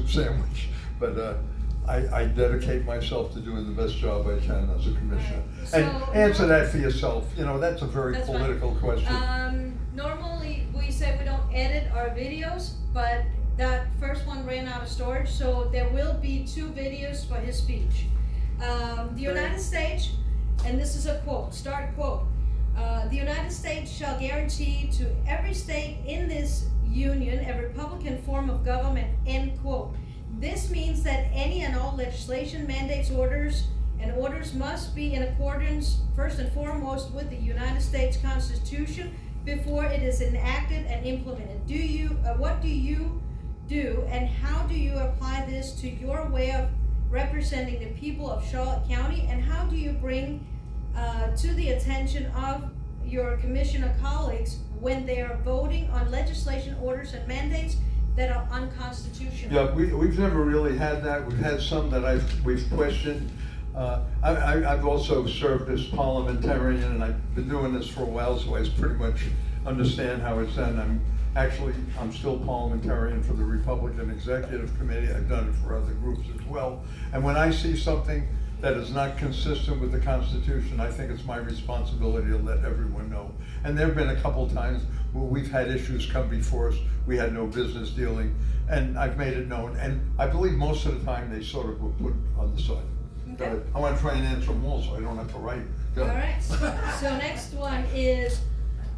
sandwich. But I dedicate myself to doing the best job I can as a commissioner. Right. And So, answer that for yourself. You know, that's a very That's political fine. question. Normally we say we don't edit our videos, but that first one ran out of storage, so there will be 2 videos for his speech. The United States, and this is a quote, start quote, the United States shall guarantee to every state in this union a republican form of government, end quote. This means that any and all legislation, mandates, orders must be in accordance, first and foremost, with the United States Constitution before it is enacted and implemented. What do you do, and how do you apply this to your way of representing the people of Charlotte County, and how do you bring to the attention of your commissioner colleagues when they are voting on legislation, orders, and mandates that are unconstitutional? Yeah, we've never really had that. We've had some that we've questioned. I've also served as parliamentarian, and I've been doing this for a while, so I pretty much understand how it's done. I'm still parliamentarian for the Republican Executive Committee. I've done it for other groups as well. And when I see something that is not consistent with the Constitution, I think it's my responsibility to let everyone know. And there have been a couple times where we've had issues come before us we had no business dealing, and I've made it known. And I believe most of the time they sort of were put on the side. Okay. I want to try and answer them all so I don't have to write. Go. All right, so next one is,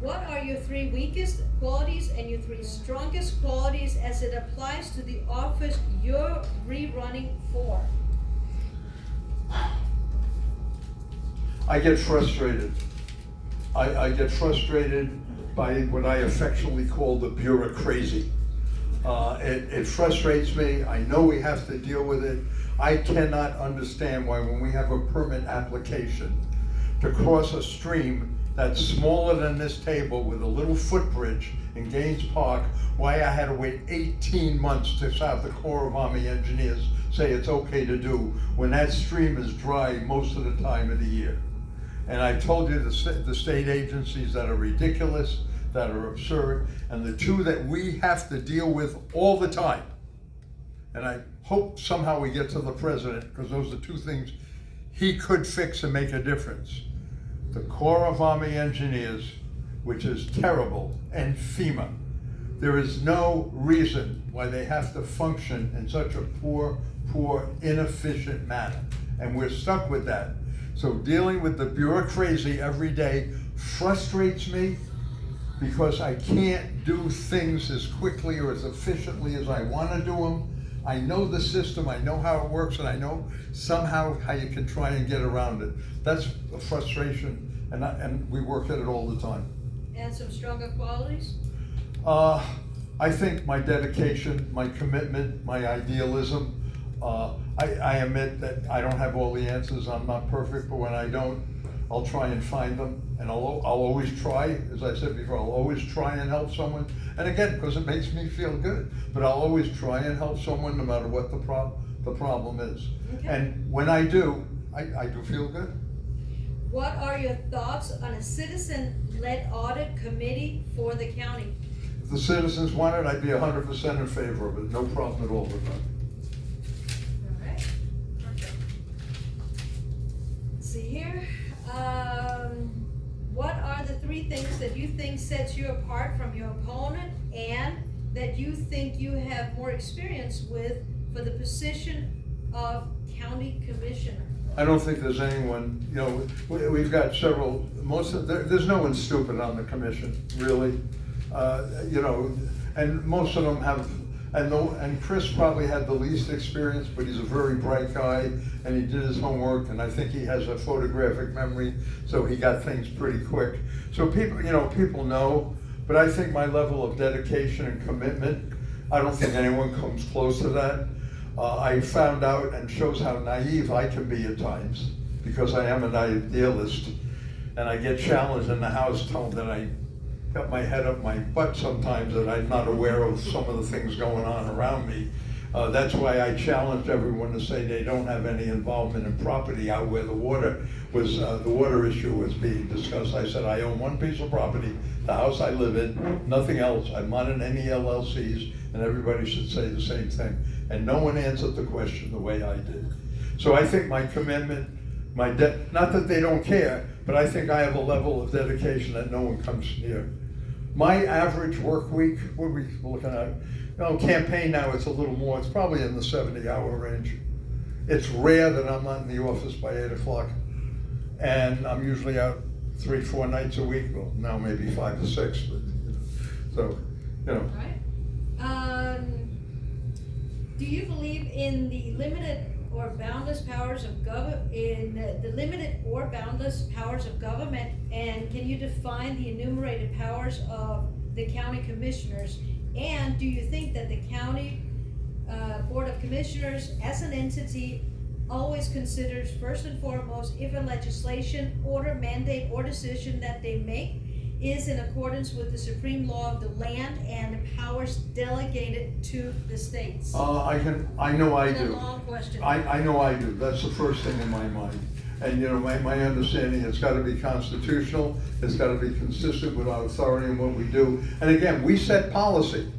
what are your 3 weakest qualities and your 3 strongest qualities as it applies to the office you're rerunning for? I get frustrated. I get frustrated by what I affectionately call the bureaucracy. It frustrates me. I know we have to deal with it. I cannot understand why when we have a permit application to cross a stream that's smaller than this table with a little footbridge in Gaines Park, why I had to wait 18 months to have the Corps of Army Engineers say it's okay to do when that stream is dry most of the time of the year. And I told you the state agencies that are ridiculous, that are absurd, and the 2 that we have to deal with all the time. And I hope somehow we get to the president, because those are 2 things he could fix and make a difference. The Corps of Army Engineers, which is terrible, and FEMA. There is no reason why they have to function in such a poor, inefficient manner. And we're stuck with that. So dealing with the bureaucracy every day frustrates me because I can't do things as quickly or as efficiently as I want to do them. I know the system, I know how it works, and I know somehow how you can try and get around it. That's a frustration, and we work at it all the time. And some stronger qualities? I think my dedication, my commitment, my idealism. I admit that I don't have all the answers. I'm not perfect, but when I don't, I'll try and find them, and I'll always try. As I said before, I'll always try and help someone. And again, because it makes me feel good, but I'll always try and help someone no matter what the problem is. Okay. And when I do, I do feel good. What are your thoughts on a citizen-led audit committee for the county? If the citizens want it, I'd be 100% in favor of it. No problem at all with that. All right, perfect. Let's see here. What are the 3 things that you think sets you apart from your opponent and that you think you have more experience with for the position of county commissioner? I don't think there's anyone, you know, we've got several, there's no one stupid on the commission, really. You know, and most of them have, and Chris probably had the least experience, but he's a very bright guy, and he did his homework, and I think he has a photographic memory, so he got things pretty quick. So people, you know, people know, but I think my level of dedication and commitment, I don't think anyone comes close to that. I found out, and shows how naive I can be at times, because I am an idealist, and I get challenged in the House, told that I got my head up my butt sometimes, that I'm not aware of some of the things going on around me. That's why I challenged everyone to say they don't have any involvement in property out where the water issue was being discussed. I said, I own 1 piece of property, the house I live in, nothing else. I'm not in any LLCs, and everybody should say the same thing. and no one answered the question the way I did. So I think my commitment, not that they don't care, but I think I have a level of dedication that no one comes near. My average work week, what are we looking at? Campaign now, it's a little more, it's probably in the 70-hour range. It's rare that I'm not in the office by 8 o'clock. And I'm usually out 3-4 nights a week, well, now maybe 5 to 6, but, so, All right. Do you believe in the limited or boundless powers of government, and can you define the enumerated powers of the county commissioners? And do you think that the county Board of Commissioners as an entity always considers first and foremost if a legislation, order, mandate, or decision that they make is in accordance with the supreme law of the land and the powers delegated to the states? I know I It's a do. long question. I know I do. That's the first thing in my mind. And my understanding, it's got to be constitutional, it's got to be consistent with our authority and what we do. And again, we set policy.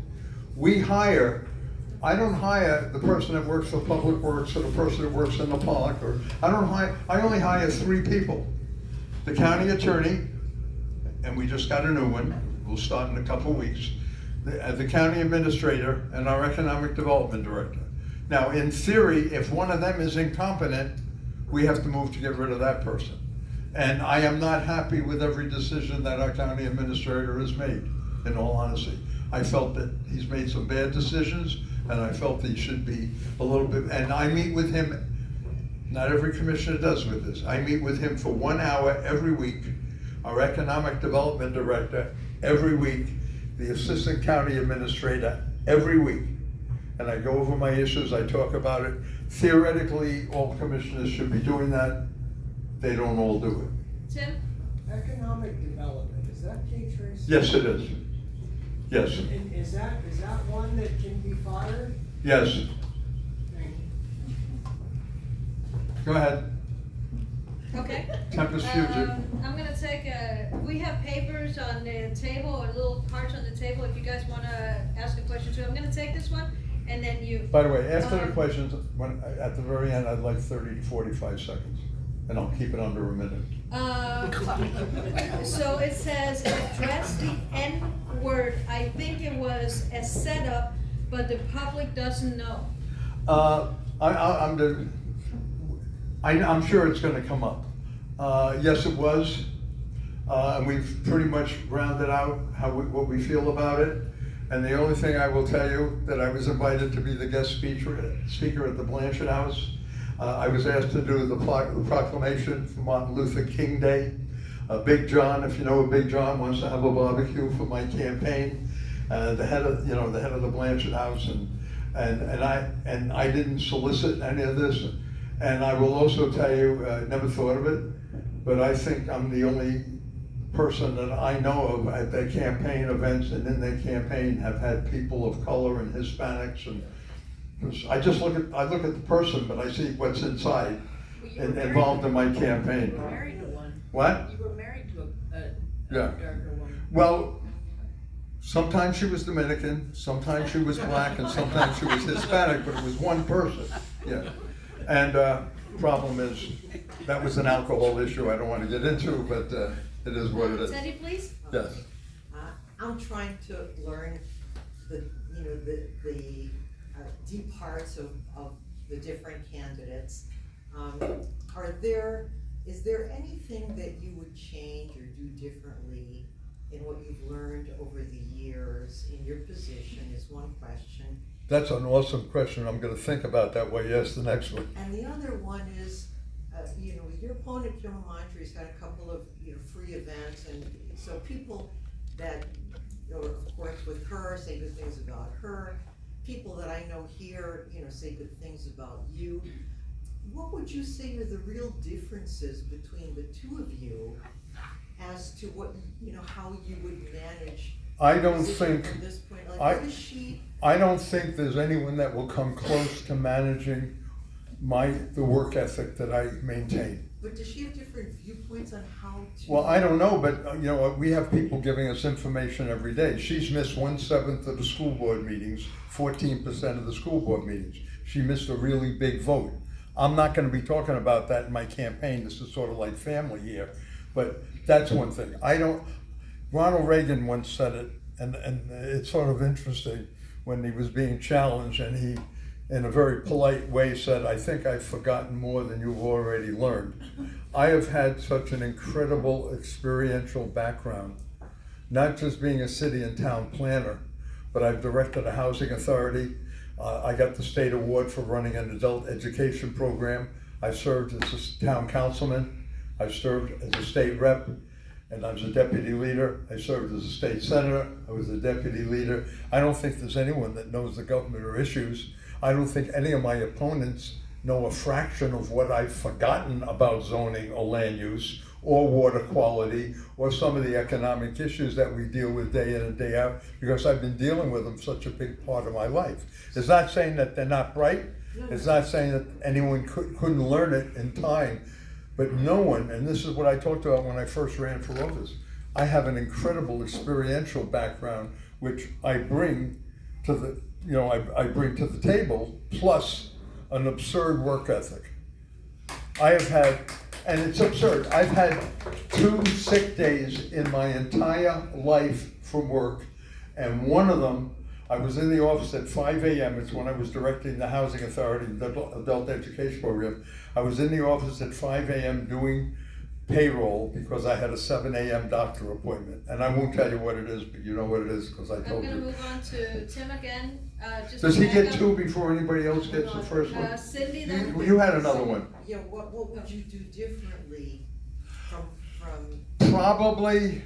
I don't hire the person that works for Public Works or the person that works in the park, or I only hire 3 people. The county attorney, and we just got a new one, we'll start in a couple of weeks, the county administrator, and our economic development director. Now, in theory, if one of them is incompetent, we have to move to get rid of that person. And I am not happy with every decision that our county administrator has made, in all honesty. I felt that he's made some bad decisions, and I felt he should be a little bit, and I meet with him, not every commissioner does with this, I meet with him for 1 hour every week, our economic development director every week, the assistant county administrator every week. And I go over my issues, I talk about it. Theoretically, all commissioners should be doing that. They don't all do it. Tim? Economic development, is that Kay Tracy? Yes, it is. Yes. And is that one that can be fired? Yes. Go ahead. Okay. Tempest fugitive. I'm gonna take we have papers on the table, or little cards on the table, if you guys wanna ask a question too. I'm gonna take this one, and then you. By the way, after the questions, at the very end, I'd like 30 to 45 seconds, and I'll keep it under a minute. So it says address the N word. I think it was a setup, but the public doesn't know. I'm sure it's going to come up. Yes, it was, and we've pretty much rounded out what we feel about it. And the only thing I will tell you, that I was invited to be the guest speaker at the Blanchard House. I was asked to do the proclamation for Martin Luther King Day. Big John, if you know Big John, wants to have a barbecue for my campaign. The head of the Blanchard House, and I didn't solicit any of this. And I will also tell you, I never thought of it, but I think I'm the only person that I know of at their campaign events and in their campaign have had people of color and Hispanics, and I look at the person, but I see what's inside and involved in my campaign. You were married to one. What? You were married to a Yeah. darker woman. Well, sometimes she was Dominican, sometimes she was black, and sometimes she was Hispanic, but it was one person. Yeah. And problem is, that was an alcohol issue I don't want to get into, but it is what it is. Teddy, please. Yes. I'm trying to learn the deep parts of the different candidates. Is there anything that you would change or do differently in what you've learned over the years in your position is one question. That's an awesome question. I'm going to think about that while you ask the next one. And the other one is, your opponent, Joe Montri's had a couple of, free events, and so people that, of course, with her, say good things about her. People that I know here, say good things about you. What would you say are the real differences between the two of you as to what, how you would manage? I don't think, from this point? Like, what is she? I don't think there's anyone that will come close to managing the work ethic that I maintain. But does she have different viewpoints on how to? Well, I don't know, but you know, we have people giving us information every day. She's missed 1/7 of the school board meetings, 14% of the school board meetings. She missed a really big vote. I'm not gonna be talking about that in my campaign. This is sort of like family here, but that's one thing. Ronald Reagan once said it, and it's sort of interesting when he was being challenged, and he, in a very polite way, said, "I think I've forgotten more than you've already learned." I have had such an incredible experiential background, not just being a city and town planner, but I've directed a housing authority. I got the state award for running an adult education program. I've served as a town councilman. I've served as a state rep, and I was a deputy leader. I served as a state senator. I was a deputy leader. I don't think there's anyone that knows the government or issues. I don't think any of my opponents know a fraction of what I've forgotten about zoning or land use or water quality or some of the economic issues that we deal with day in and day out, because I've been dealing with them such a big part of my life. It's not saying that they're not bright. It's not saying that anyone couldn't learn it in time, but no one, and this is what I talked about when I first ran for office, I have an incredible experiential background, which I bring to the, I bring to the table, plus an absurd work ethic. I have had, and it's absurd, I've had 2 sick days in my entire life from work, and one of them, I was in the office at 5 a.m., it's when I was directing the Housing Authority, the adult education program. I was in the office at 5 a.m. doing payroll because I had a 7 a.m. doctor appointment. And I won't tell you what it is, but you know what it is because I told you. I'm gonna move on to Tim again. Does he get 2 before anybody else gets the first one? Cindy then? You had another one. Yeah, what would you do differently from? Probably,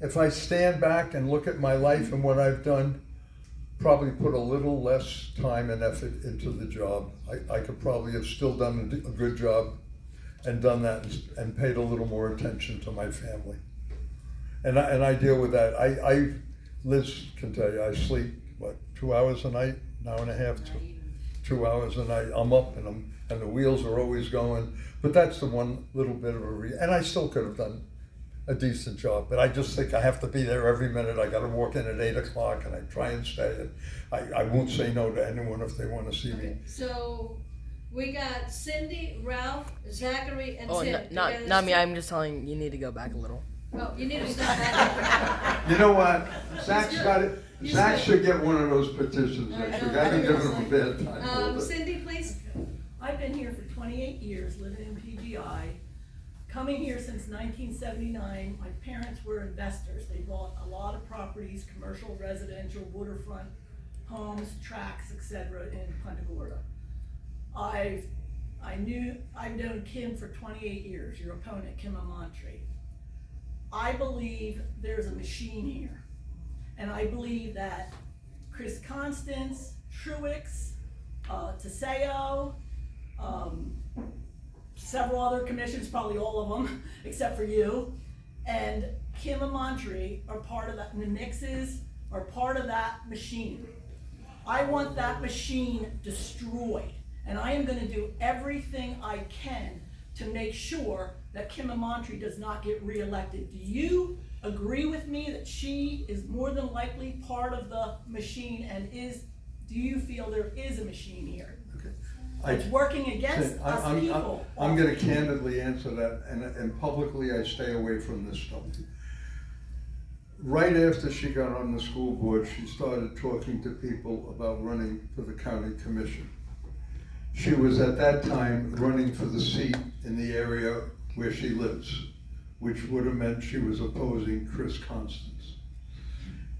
if I stand back and look at my life and what I've done, probably put a little less time and effort into the job. I could probably have still done a good job and done that and paid a little more attention to my family. And I deal with that. Liz can tell you, I sleep, 2 hours a night, an hour and a half, 2 hours a night. I'm up and the wheels are always going. But that's the one little bit of and I still could have done a decent job, but I just think I have to be there every minute. I gotta walk in at 8 o'clock and I try and stay, and I won't say no to anyone if they wanna see me. So we got Cindy, Ralph, Zachary, and Tim. Not me. I'm just telling you need to go back a little. Oh, you need to stop that. You know what? Zach's got it. Zach should get one of those petitions next week. I've been giving him a bad time. Cindy, please. I've been here for 28 years, living in PGI. Coming here since 1979, my parents were investors. They bought a lot of properties, commercial, residential, waterfront, homes, tracts, etc. in Punta Gorda. I've known Kim for 28 years, your opponent, Kim Amantri. I believe there's a machine here. And I believe that Chris Constance, Truix, Teseo, several other commissions, probably all of them, except for you, and Kim Amantri are part of that, and the Nixes are part of that machine. I want that machine destroyed, and I am gonna do everything I can to make sure that Kim Amantri does not get reelected. Do you agree with me that she is more than likely part of the machine, and do you feel there is a machine here? It's working against us people. I'm gonna candidly answer that, and publicly I stay away from this stuff. Right after she got on the school board, she started talking to people about running for the county commission. She was at that time running for the seat in the area where she lives, which would have meant she was opposing Chris Constance.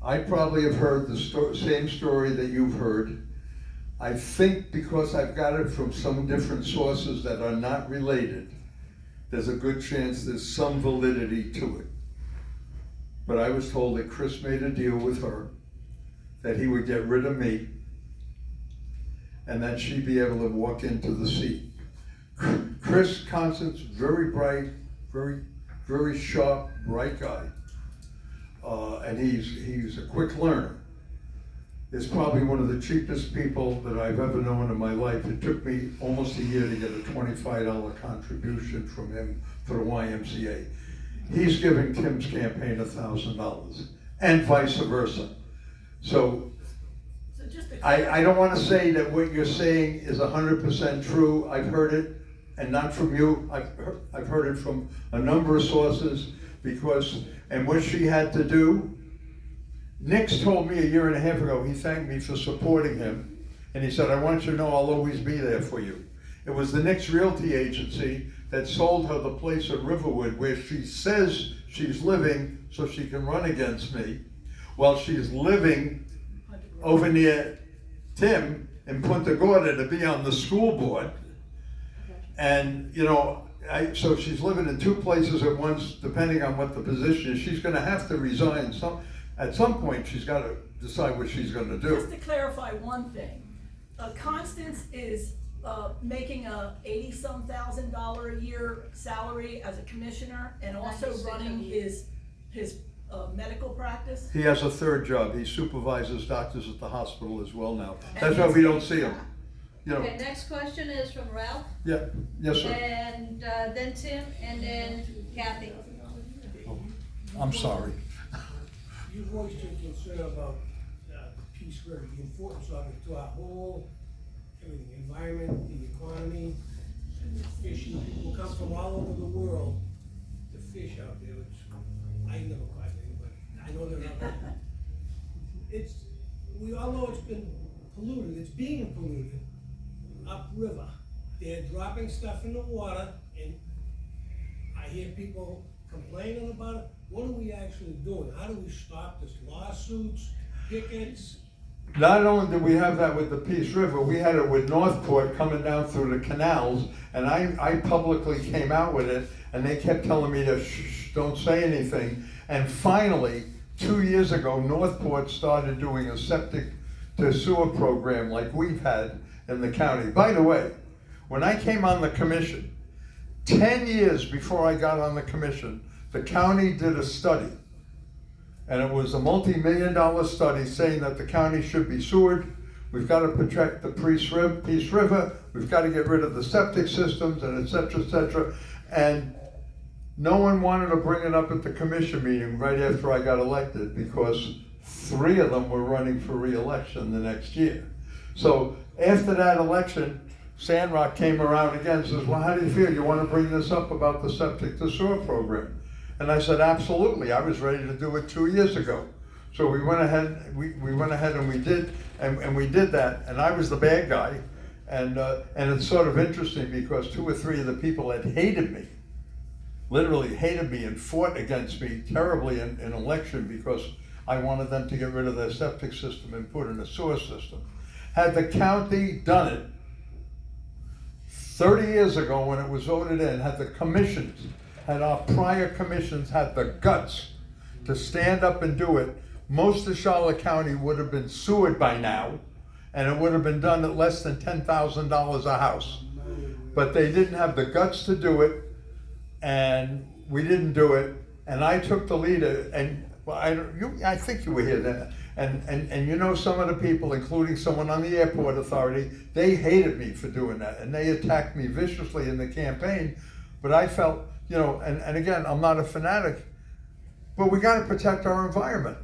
I probably have heard the same story that you've heard. I think because I've got it from some different sources that are not related, there's a good chance there's some validity to it. But I was told that Chris made a deal with her, that he would get rid of me, and that she'd be able to walk into the seat. Chris Constance, very bright, very sharp, bright guy. And he's a quick learner. is probably one of the cheapest people that I've ever known in my life. It took me almost a year to get a $25 contribution from him for the YMCA. He's giving Tim's campaign $1,000, and vice versa. So So just to I don't want to say that what you're saying is 100% true. I've heard it, and not from you. I've heard it from a number of sources, and what she had to do, Nick's told me a year and a half ago, he thanked me for supporting him, and he said, I want you to know I'll always be there for you. It was the Nick's Realty Agency that sold her the place at Riverwood where she says she's living so she can run against me, while she's living over near Tim in Punta Gorda to be on the school board. And, you know, so she's living in two places at once, depending on what the position is. She's gonna have to resign. At some point, she's gotta decide what she's gonna do. Just to clarify one thing, Constance is making a $80-some thousand a year salary as a commissioner, and also running his medical practice. He has a third job. He supervises doctors at the hospital as well now. That's why we don't see him. You know. Okay, next question is from Ralph, Yeah, yes, sir. and then Tim, and then Kathy. I'm sorry. You voiced your concern about Peace River, the importance of it to our whole, everything, environment, the economy, fishing. People come from all over the world to fish out there, which I never caught any, but I know they're out there. We all know it's been polluted, it's being polluted upriver. They're dropping stuff in the water, and I hear people complaining about it. What are we actually doing? How do we stop this? Lawsuits, pickets? Not only did we have that with the Peace River, we had it with Northport coming down through the canals, and I publicly came out with it, and they kept telling me to shh, don't say anything. And finally, 2 years ago, Northport started doing a septic to sewer program like we've had in the county. By the way, when I came on the commission, 10 years before I got on the commission, the county did a study. And it was a multi-million-dollar study saying that the county should be sewered. We've got to protect the Peace River. We've got to get rid of the septic systems, and et cetera, et cetera. And no one wanted to bring it up at the commission meeting right after I got elected, because 3 of them were running for re-election the next year. So after that election, Sandrock came around again and says, well, how do you feel? You want to bring this up about the septic to sewer program? And I said, absolutely. I was ready to do it 2 years ago. So we went ahead, we went ahead and we did, and we did that. And I was the bad guy. And it's sort of interesting because 2 or 3 of the people that hated me, literally hated me and fought against me terribly in election because I wanted them to get rid of their septic system and put in a sewer system. Had the county done it 30 years ago when it was voted in, had the commissions, had our prior commissions had the guts to stand up and do it, most of Charlotte County would have been sewered by now, and it would have been done at less than $10,000 a house. But they didn't have the guts to do it, and we didn't do it, and I took the lead, and well, I think you were here then, and you know some of the people, including someone on the airport authority, they hated me for doing that, and they attacked me viciously in the campaign, but I felt, you know, and again, I'm not a fanatic, but we gotta protect our environment.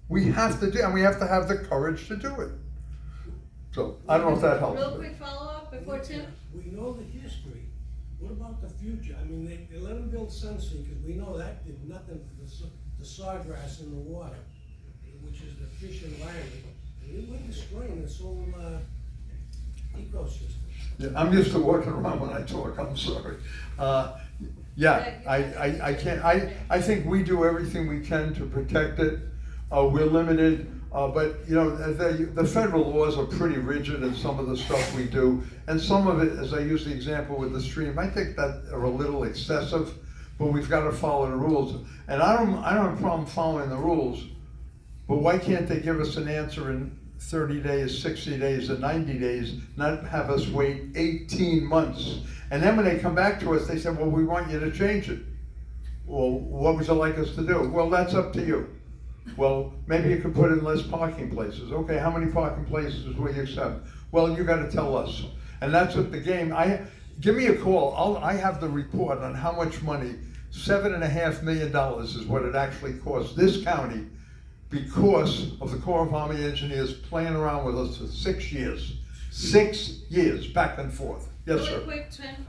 We have to do, and we have to have the courage to do it. So, I don't know if that helps. Real quick follow-up before Tim. We know the history. What about the future? I mean, they let them build Sunset because we know that did nothing for the sawgrass in the water, which is the fish environment. And we're destroying this whole ecosystem. Yeah, I'm used to walking around when I talk, I'm sorry. Yeah, I can't, I think we do everything we can to protect it. We're limited, but you know, the federal laws are pretty rigid in some of the stuff we do. And some of it, as I use the example with the stream, I think that are a little excessive, but we've got to follow the rules. And I don't have a problem following the rules, but why can't they give us an answer in 30 days, 60 days, and 90 days, not have us wait 18 months? And then when they come back to us, they say, well, we want you to change it. Well, what would you like us to do? Well, that's up to you. Well, maybe you could put in less parking places. Okay, how many parking places will you accept? Well, you gotta tell us. And that's what the game, give me a call. I have the report on how much money, $7.5 million is what it actually cost this county because of the Corps of Army Engineers playing around with us for 6 years. 6 years, back and forth. Yes, Really sir. quick, Tim,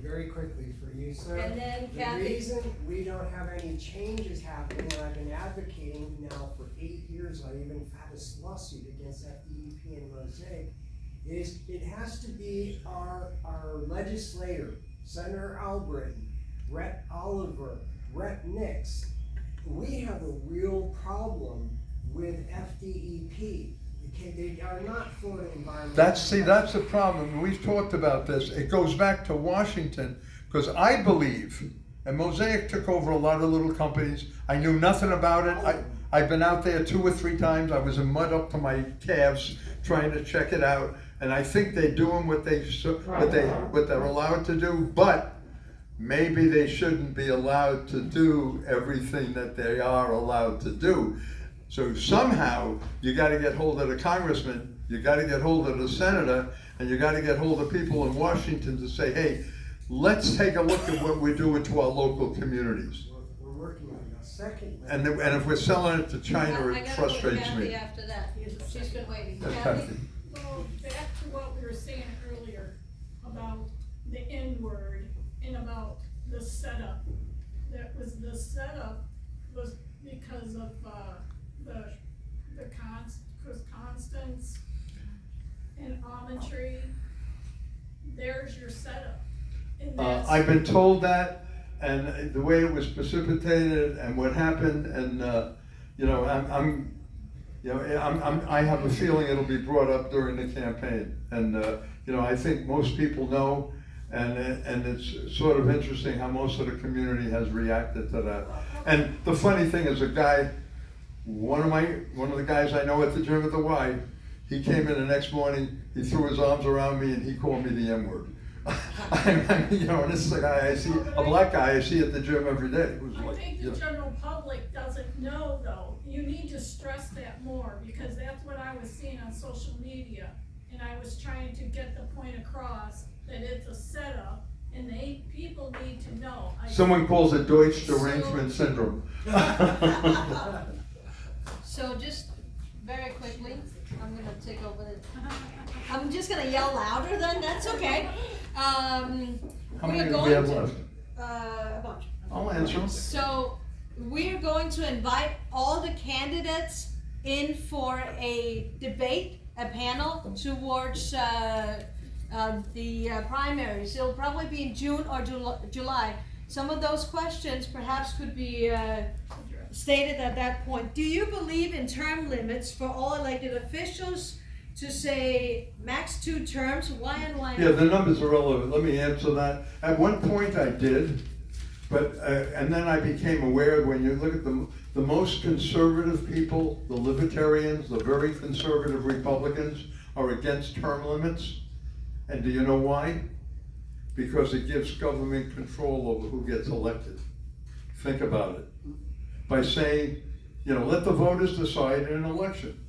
Very quickly for you, sir. and then The Kathy. reason we don't have any changes happening, and I've been advocating now for 8 years, I even had a lawsuit against FDEP and Mosaic, is it has to be our legislator, Senator Albritton, Rhett Oliver, Rhett Nix. We have a real problem with FDEP. Okay, they are not for the environment. That's the problem. We've talked about this. It goes back to Washington, because I believe, and Mosaic took over a lot of little companies. I knew nothing about it. I've been out there 2 or 3 times. I was in mud up to my calves trying to check it out. And I think they're doing what they're allowed to do, but maybe they shouldn't be allowed to do everything that they are allowed to do. So somehow, you gotta get hold of the congressman, you gotta get hold of the senator, and you gotta get hold of people in Washington to say, hey, let's take a look at what we're doing to our local communities. We're working on it. Secondly. And if we're selling it to China, I it gotta go to frustrates Kathy me. after that. She's been waiting. That's Kathy? Kathy. Well, back to what we were saying earlier about the N word and about the setup. The setup was because of, Constance and Almond Tree. There's your setup. And that's, I've been told that, and the way it was precipitated and what happened, and I have a feeling it'll be brought up during the campaign, and I think most people know, and it's sort of interesting how most of the community has reacted to that. And the funny thing is, one of the guys I know at the gym at the Y, he came in the next morning, he threw his arms around me and he called me the M-word. And this is a guy a black guy I see at the gym every day. It was I like, think the general public doesn't know though. You need to stress that more because that's what I was seeing on social media. And I was trying to get the point across that it's a setup and people need to know. Someone calls it Deutsch derangement syndrome. So just very quickly, I'm gonna take over I'm just gonna yell louder then, that's okay. How many We're do we going have to, left? a bunch. I'll answer them. So we're going to invite all the candidates in for a debate, a panel towards the primaries. It'll probably be in June or July. Some of those questions perhaps could be stated at that point. Do you believe in term limits for all elected officials to say max 2 terms? Why and why not? Yeah, the numbers are relevant. Let me answer that. At one point I did, but and then I became aware when you look at the most conservative people, the libertarians, the very conservative Republicans are against term limits. And do you know why? Because it gives government control over who gets elected. Think about it. By saying, let the voters decide in an election.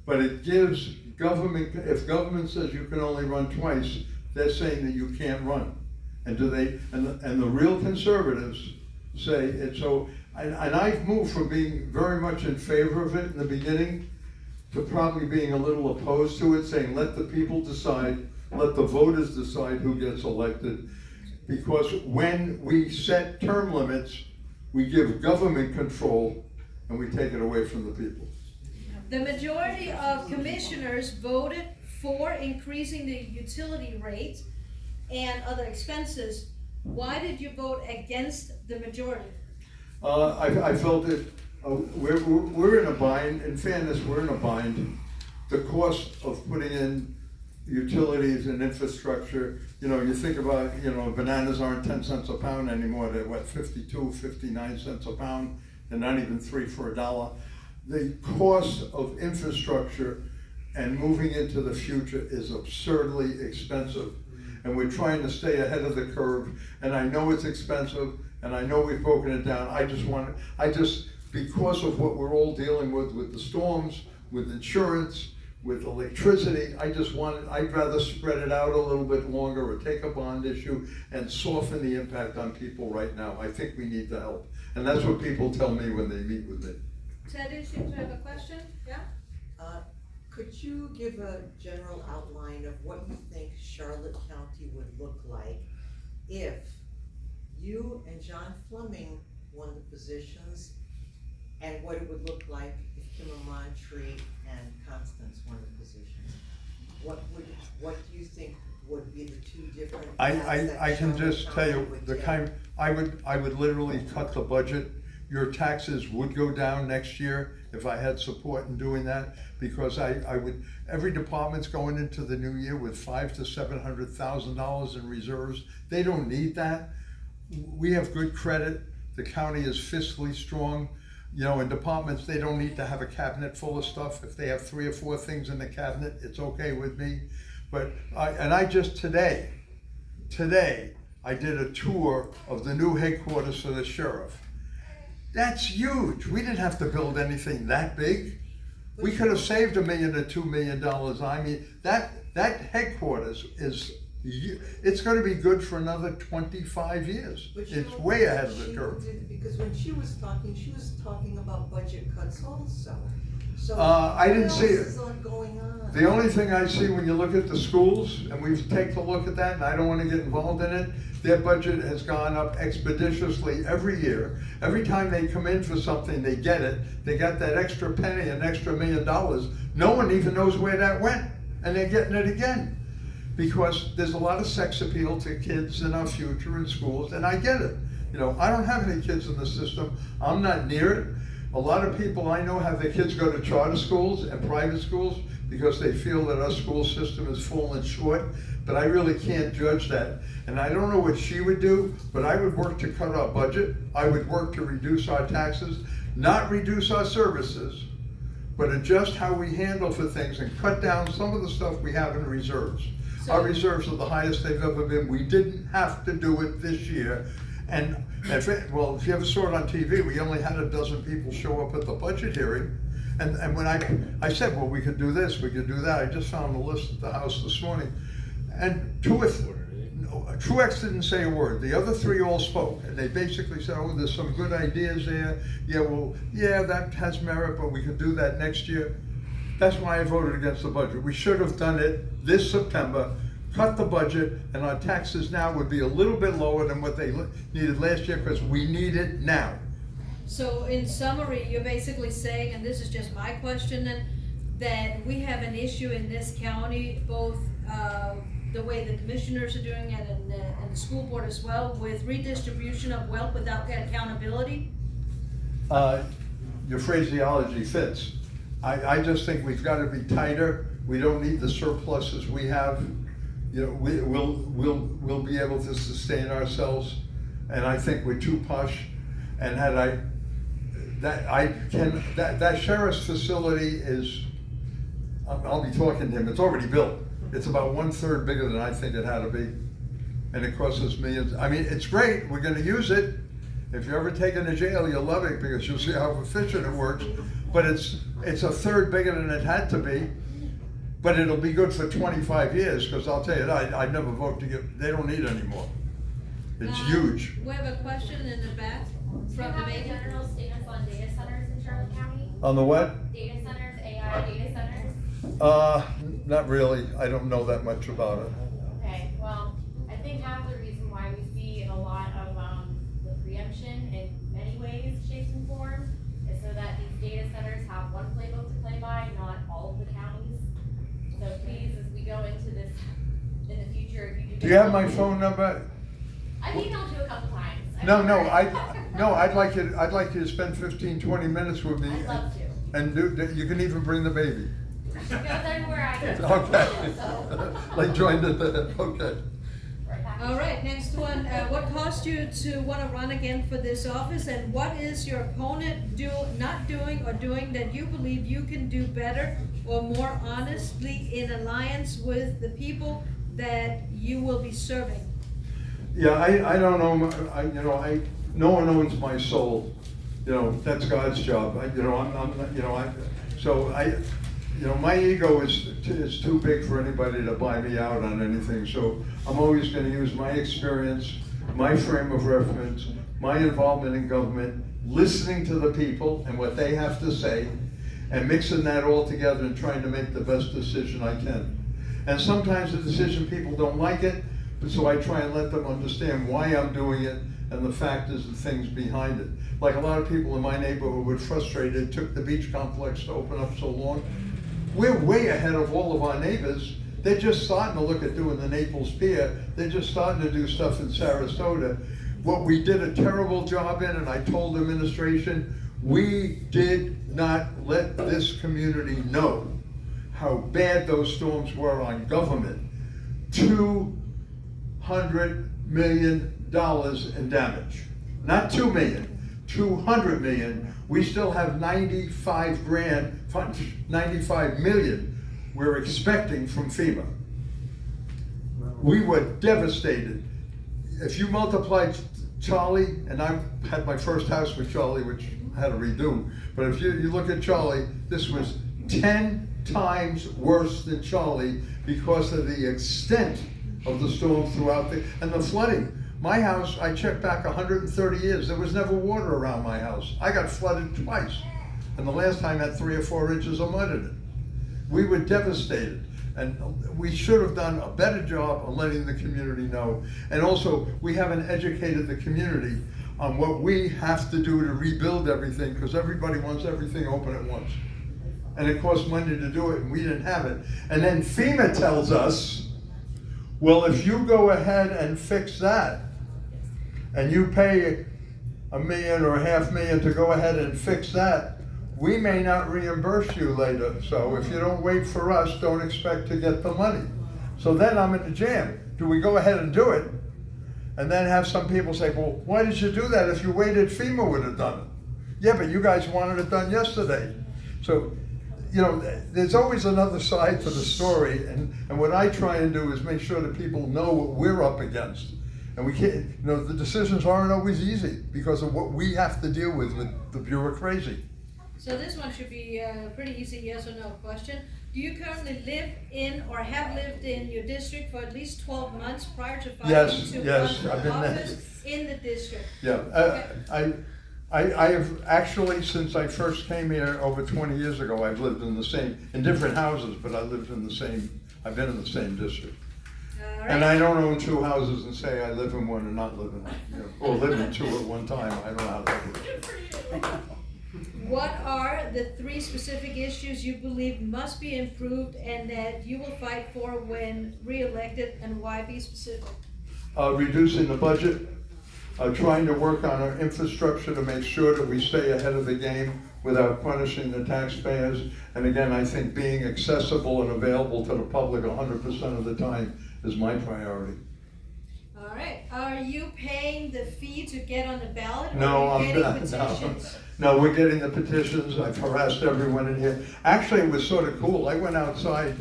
But it gives government, if government says you can only run twice, they're saying that you can't run. And and the real conservatives say it's so, and I've moved from being very much in favor of it in the beginning to probably being a little opposed to it, saying let the people decide, let the voters decide who gets elected. Because when we set term limits, we give government control and we take it away from the people. The majority of commissioners voted for increasing the utility rate and other expenses. Why did you vote against the majority? I felt that we're in a bind. In fairness, we're in a bind. The cost of putting in utilities and infrastructure, you think about, bananas aren't 10 cents a pound anymore. They're 52, 59 cents a pound. They're not even 3 for $1. The cost of infrastructure and moving into the future is absurdly expensive. And we're trying to stay ahead of the curve. And I know it's expensive, and I know we've broken it down. because of what we're all dealing with the storms, with insurance, with electricity, I'd rather spread it out a little bit longer or take a bond issue and soften the impact on people right now. I think we need the help. And that's what people tell me when they meet with me. Teddy seems to have a question, yeah? Could you give a general outline of what you think Charlotte County would look like if you and John Fleming won the positions, and what it would look like if Kim Amontry and Constance won the positions? What do you think would be the two different paths that I can Charlotte just tell you, County would the take? kind, I would literally cut the budget. Your taxes would go down next year if I had support in doing that, because I would, every department's going into the new year with $500,000 to $700,000 in reserves. They don't need that. We have good credit. The county is fiscally strong. You know, in departments, they don't need to have a cabinet full of stuff. If they have 3 or 4 things in the cabinet, it's okay with me. But today, I did a tour of the new headquarters for the sheriff. That's huge. We didn't have to build anything that big. We could have saved $1 million to $2 million. I mean, that headquarters it's going to be good for another 25 years. But you It's know, way ahead of the she curve. because when she was talking about budget cuts also. So I didn't see it. What else is going on? The only thing I see when you look at the schools, and we've taken a look at that, and I don't want to get involved in it, their budget has gone up expeditiously every year. Every time they come in for something, they get it. They got that extra penny, an extra $1 million. No one even knows where that went, and they're getting it again. Because there's a lot of sex appeal to kids in our future in schools, and I get it. You know, I don't have any kids in the system. I'm not near it. A lot of people I know have their kids go to charter schools and private schools because they feel that our school system is falling short, but I really can't judge that. And I don't know what she would do, but I would work to cut our budget. I would work to reduce our taxes, not reduce our services, but adjust how we handle for things and cut down some of the stuff we have in reserves. Our reserves are the highest they've ever been. We didn't have to do it this year. And if you ever saw it on TV, we only had 12 people show up at the budget hearing. And when I said, well, we could do this, we could do that. I just found a list at the house this morning. And Truex didn't say a word. The other 3 all spoke. And they basically said, oh, there's some good ideas there. Yeah, that has merit, but we could do that next year. That's why I voted against the budget. We should have done it this September, cut the budget, and our taxes now would be a little bit lower than what they needed last year, because we need it now. So in summary, you're basically saying, and this is just my question then, that we have an issue in this county, both the way the commissioners are doing it and the school board as well, with redistribution of wealth without accountability? Your phraseology fits. I just think we've got to be tighter. We don't need the surpluses we have. You know, we'll be able to sustain ourselves, and I think we're too posh. And that sheriff's facility is, I'll be talking to him. It's already built. It's about 1/3 bigger than I think it had to be, and it costs us millions. I mean, it's great. We're going to use it. If you're ever taken to jail, you'll love it because you'll see how efficient it works. But it's 1/3 bigger than it had to be. But it'll be good for 25 years, because I'll tell you that, I'd never vote to get, they don't need it anymore. It's huge. We have a question in the back Do you from have a Megan. general stance on data centers in Charlotte County? On the what? Data centers, AI data centers? Not really. I don't know that much about it. Okay, well, I think half the reason why we see a lot of the preemption in many ways, shapes, and forms is so that these data centers have one playbook to play by, not all of the counties. So please, as we go into this in the future, if you Do you have my phone number? I've emailed you a couple times. I'd like you to spend 15-20 minutes with me. I'd love to. And you can even bring the baby. She goes everywhere I go. Okay. So, Like joined at the, okay. right back. All right, next one. What caused you to want to run again for this office, and what is your opponent not doing or doing that you believe you can do better or more honestly in alliance with the people that you will be serving? Yeah, I don't know. No one owns my soul. that's God's job. My ego is too big for anybody to buy me out on anything. So I'm always going to use my experience, my frame of reference, my involvement in government, listening to the people and what they have to say, and mixing that all together and trying to make the best decision I can. And sometimes the decision, people don't like it, but so I try and let them understand why I'm doing it and the factors and things behind it. Like a lot of people in my neighborhood were frustrated, it took the beach complex to open up so long. We're way ahead of all of our neighbors. They're just starting to look at doing the Naples Pier. They're just starting to do stuff in Sarasota. What we did a terrible job in, and I told the administration, we did not let this community know how bad those storms were on government. $200 million in damage. Not 2 million, 200 million. We still have 95 million we're expecting from FEMA. We were devastated. If you multiply Charlie, and I had my first house with Charlie, which I had to redo, but if you look at Charlie, this was 10 times worse than Charlie because of the extent of the storm throughout and the flooding. My house, I checked back 130 years, there was never water around my house. I got flooded twice, and the last time had 3 or 4 inches of mud in it. We were devastated, and we should have done a better job of letting the community know. And also, we haven't educated the community on what we have to do to rebuild everything, because everybody wants everything open at once. And it costs money to do it, and we didn't have it. And then FEMA tells us, well, if you go ahead and fix that, and you pay $1 million or $500,000 to go ahead and fix that, we may not reimburse you later. So if you don't wait for us, don't expect to get the money. So then I'm in the jam. Do we go ahead and do it? And then have some people say, well, why did you do that? If you waited, FEMA would have done it. Yeah, but you guys wanted it done yesterday. So, there's always another side to the story. And what I try and do is make sure that people know what we're up against. And we can't, the decisions aren't always easy because of what we have to deal with the bureaucracy. So this one should be a pretty easy yes or no question. Do you currently live in or have lived in your district for at least 12 months prior to filing Yes, I've been office in the district? Yeah, Okay. I have actually, since I first came here over 20 years ago, I've lived in different houses, but I've been in the same district. All right. And I don't own 2 houses and say I live in one and not live in one, or live in 2 at one time. I don't know how that works. Good for you. What are the 3 specific issues you believe must be improved and that you will fight for when re-elected, and why? Be specific. Reducing the budget, trying to work on our infrastructure to make sure that we stay ahead of the game without punishing the taxpayers. And again, I think being accessible and available to the public 100% of the time is my priority. All right. Are you paying the fee to get on the ballot? No, or are you I'm getting not. petitions? No, we're getting the petitions. I've harassed everyone in here. Actually, it was sort of cool. I went outside,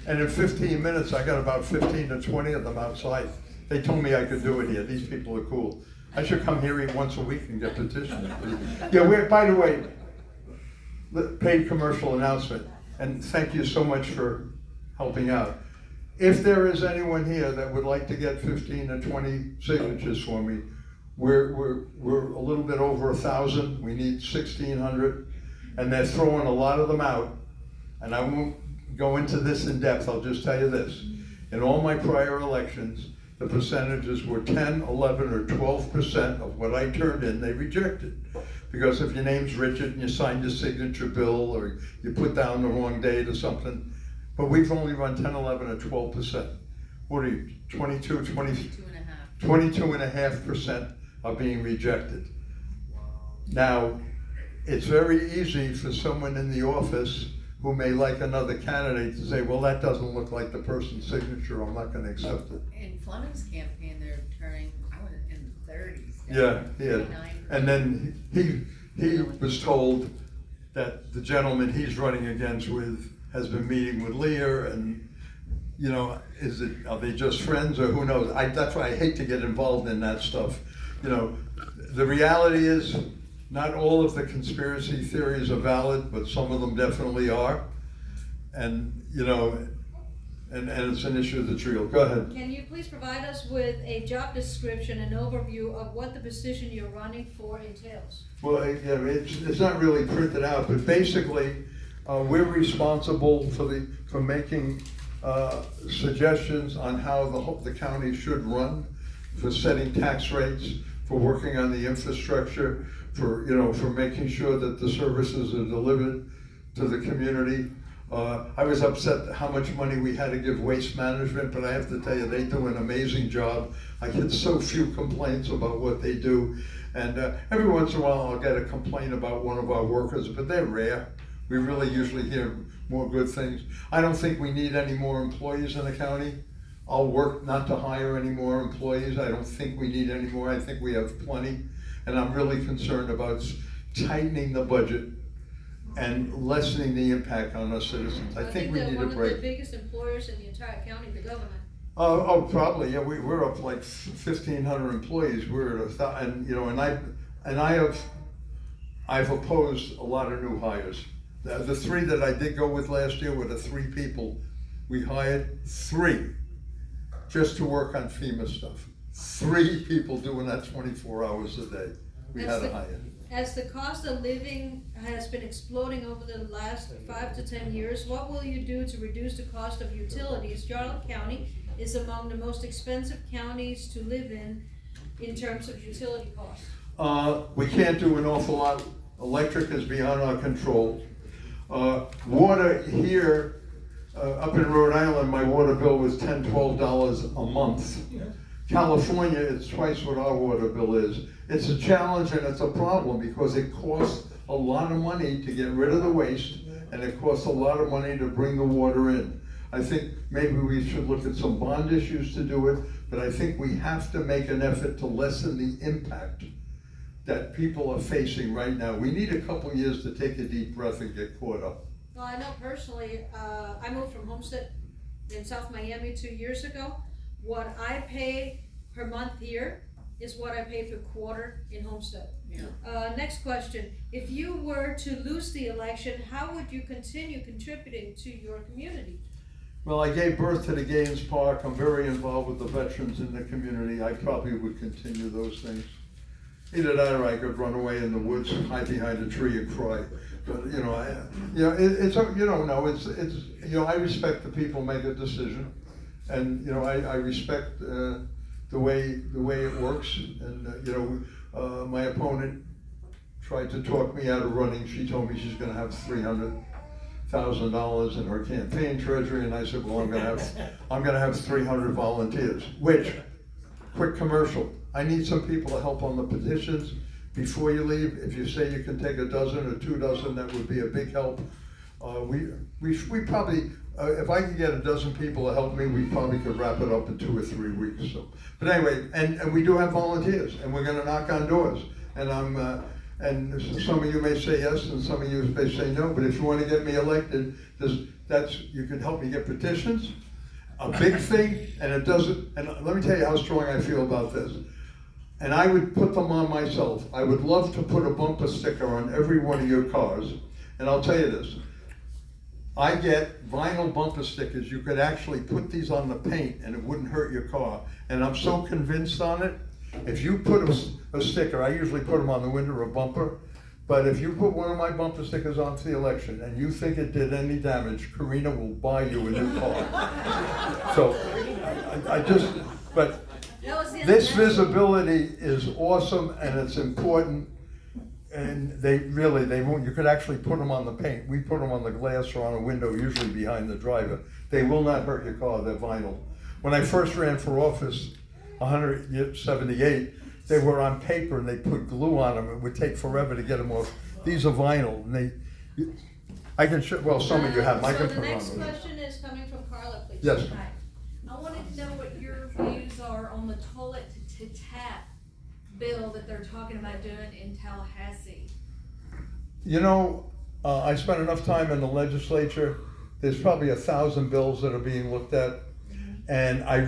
and in 15 minutes, I got about 15 to 20 of them outside. They told me I could do it here. These people are cool. I should come here once a week and get petitions. Yeah, by the way, paid commercial announcement, and thank you so much for helping out. If there is anyone here that would like to get 15 to 20 signatures for me, we're a little bit over 1,000. We need 1,600, and they're throwing a lot of them out. And I won't go into this in depth. I'll just tell you this: in all my prior elections, the percentages were 10, 11, or 12% of what I turned in, they rejected. Because if your name's Richard and you signed a signature bill, or you put down the wrong date or something, but we've only run 10, 11, or 12%. What are you, 22.5% are being rejected. Now, it's very easy for someone in the office who may like another candidate to say, well, that doesn't look like the person's signature, I'm not gonna accept it. In Fleming's campaign, they're turning, I was in the 30s. Yeah. 39%. And then he was told that the gentleman he's running against has been meeting with Lear, and are they just friends, or who knows? That's why I hate to get involved in that stuff. The reality is, not all of the conspiracy theories are valid, but some of them definitely are. And, you know, and it's an issue that's real. Go ahead. Can you please provide us with a job description and overview of what the position you're running for entails? Well, yeah, it's not really printed out, but basically, we're responsible for making suggestions on how the county should run, for setting tax rates, for working on the infrastructure, for making sure that the services are delivered to the community. I was upset how much money we had to give waste management, but I have to tell you, they do an amazing job. I get so few complaints about what they do. And every once in a while, I'll get a complaint about one of our workers, but they're rare. We really usually hear more good things. I don't think we need any more employees in the county. I'll work not to hire any more employees. I don't think we need any more. I think we have plenty. And I'm really concerned about tightening the budget and lessening the impact on our citizens. I think we need a one of the break. biggest employers in the entire county, the government. Oh, probably, yeah, we're up like 1,500 employees. We're at I've opposed a lot of new hires. The three that I did go with last year were the 3 people. We hired 3 just to work on FEMA stuff. 3 people doing that 24 hours a day. We had to hire. As the cost of living has been exploding over the last 5 to 10 years, what will you do to reduce the cost of utilities? Charlotte County is among the most expensive counties to live in terms of utility costs. We can't do an awful lot. Electric is beyond our control. Water here, up in Rhode Island, my water bill was $10, $12 a month. California, it's twice what our water bill is. It's a challenge and it's a problem because it costs a lot of money to get rid of the waste, and it costs a lot of money to bring the water in. I think maybe we should look at some bond issues to do it, but I think we have to make an effort to lessen the impact that people are facing right now. We need a couple years to take a deep breath and get caught up. Well, I know personally, I moved from Homestead in South Miami 2 years ago. What I pay per month here is what I pay per quarter in Homestead. Yeah. Next question. If you were to lose the election, how would you continue contributing to your community? Well, I gave birth to the Gaines Park. I'm very involved with the veterans in the community. I probably would continue those things. Either that or I could run away in the woods, hide behind a tree and cry. But, I respect the people make a decision. And, I respect the way it works. And, my opponent tried to talk me out of running. She told me she's gonna have $300,000 in her campaign treasury, and I said, well, I'm gonna have 300 volunteers. Which, quick commercial, I need some people to help on the petitions. Before you leave, if you say you can take a dozen or 2 dozen, that would be a big help. We probably, if I could get a dozen people to help me, we probably could wrap it up in 2 or 3 weeks. So, but anyway, and we do have volunteers, and we're gonna knock on doors. And and some of you may say yes, and some of you may say no, but if you wanna get me elected, you can help me get petitions. A big thing, and it doesn't, and let me tell you how strong I feel about this. And I would put them on myself. I would love to put a bumper sticker on every one of your cars. And I'll tell you this, I get vinyl bumper stickers. You could actually put these on the paint and it wouldn't hurt your car. And I'm so convinced on it. If you put a sticker, I usually put them on the window or bumper, but if you put one of my bumper stickers onto the election and you think it did any damage, Karina will buy you a new car. So but this visibility is awesome and it's important. And they won't, you could actually put them on the paint. We put them on the glass or on a window, usually behind the driver. They will not hurt your car, they're vinyl. When I first ran for office, 178, they were on paper and they put glue on them. It would take forever to get them off. These are vinyl, and I can show, well, some of you have them. I can put them on. So the next question is coming from Carla, please. Yes. Hi. I wanted to know what your views are on the toilet to tap bill that they're talking about doing in Tallahassee. I spent enough time in the legislature. There's probably 1,000 bills that are being looked at. And I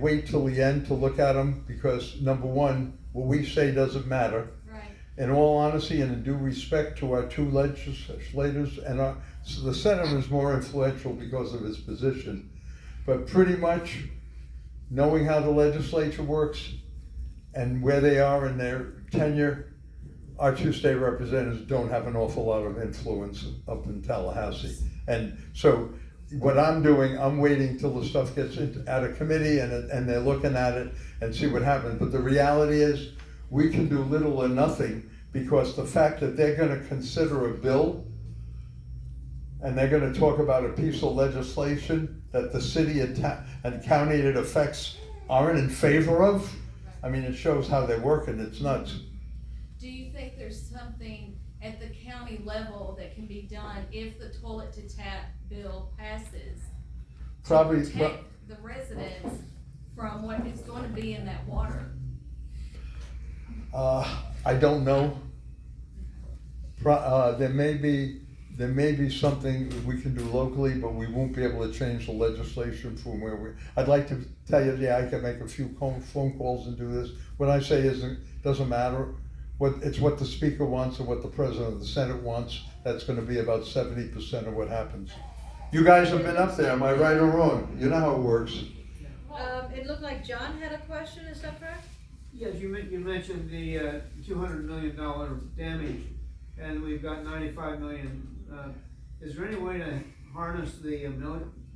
wait till the end to look at them because number one, what we say doesn't matter. Right. in all honesty and in due respect to our two legislators, and so the senator is more influential because of his position, but pretty much knowing how the legislature works and where they are in their tenure, our two state representatives don't have an awful lot of influence up in Tallahassee. And so what I'm doing, I'm waiting till the stuff gets out of committee and they're looking at it and see what happens. But the reality is, we can do little or nothing, because the fact that they're gonna consider a bill and they're gonna talk about a piece of legislation that the city and county it affects aren't in favor of, I mean, it shows how they're working. It's nuts. Do you think there's something at the county level that can be done if the toilet to tap bill passes? Probably. To protect the residents from what is going to be in that water? I don't know. There may be something we can do locally, but we won't be able to change the legislation from where I'd like to tell you, yeah, I can make a few phone calls and do this. What I say doesn't matter. It's what the speaker wants and what the president of the Senate wants. That's gonna be about 70% of what happens. You guys have been up there, am I right or wrong? You know how it works. It looked like John had a question, is that correct? Yes, you mentioned the $200 million damage, and we've got 95 million. Is there any way to harness the